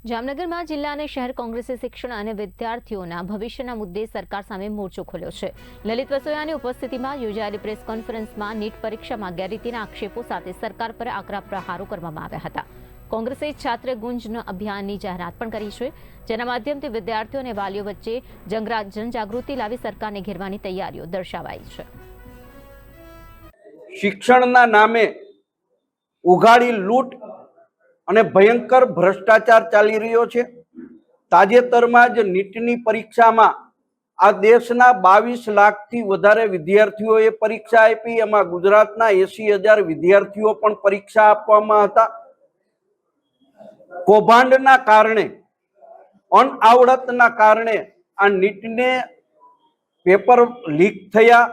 જામનગરમાં જિલ્લા અને શહેર કોંગ્રેસે શિક્ષણ અને વિદ્યાર્થીઓના ભવિષ્યના મુદ્દે સરકાર સામે મોરચો ખોલ્યો છે। લલિત વસોયાની ઉપસ્થિતિમાં યોજાયેલી પ્રેસ કોન્ફરન્સમાં નીટ પરીક્ષામાં ગેરરીતિના આક્ષેપો સાથે સરકાર પર આકરા પ્રહારો કરવામાં આવ્યા હતા। કોંગ્રેસે છાત્ર ગુંજ અભિયાનની જાહેરાત પણ કરી છે, જેના માધ્યમથી વિદ્યાર્થીઓ અને વાલીઓ વચ્ચે જનજાગૃતિ લાવી સરકારને ઘેરવાની તૈયારીઓ દર્શાવાઈ છે। શિક્ષણના નામે ઉઘાડી લૂંટ અને ભયંકર ભ્રષ્ટાચાર ચાલી રહ્યો છે। તાજેતરમાં જ નીટની પરીક્ષામાં આ દેશના 22 લાખથી વધારે વિદ્યાર્થીઓએ પરીક્ષા આપી। એમાં ગુજરાતના 80,000 વિદ્યાર્થીઓ પણ પરીક્ષા આપવામાં હતા। કૌભાંડના કારણે, અનઆવડતના કારણે આ નીટને પેપર લીક થયા।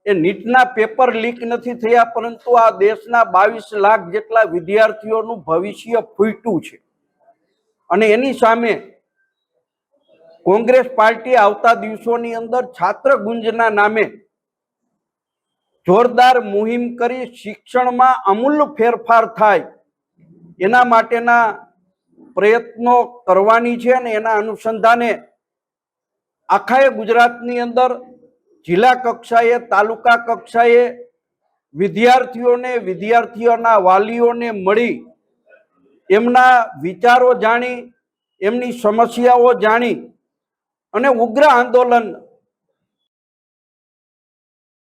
એ નીટના પેપર લીક નથી થયા, પરંતુ આ દેશના 22 લાખ જેટલા વિદ્યાર્થીઓનું ભવિષ્ય ફૂટ્યું છે। અને એની સામે કોંગ્રેસ પાર્ટી આવતા દિવસોની અંદર છાત્ર ગુંજના નામે જોરદાર મુહિમ કરી શિક્ષણમાં અમૂલ ફેરફાર થાય એના માટેના પ્રયત્નો કરવાની છે। અને એના અનુસંધાને આખા ગુજરાતની અંદર જિલ્લા કક્ષાએ, તાલુકા કક્ષાએ વિદ્યાર્થીઓને, વિદ્યાર્થીઓના વાલીઓને મળી એમના વિચારો જાણી, એમની સમસ્યાઓ જાણી અને ઉગ્ર આંદોલન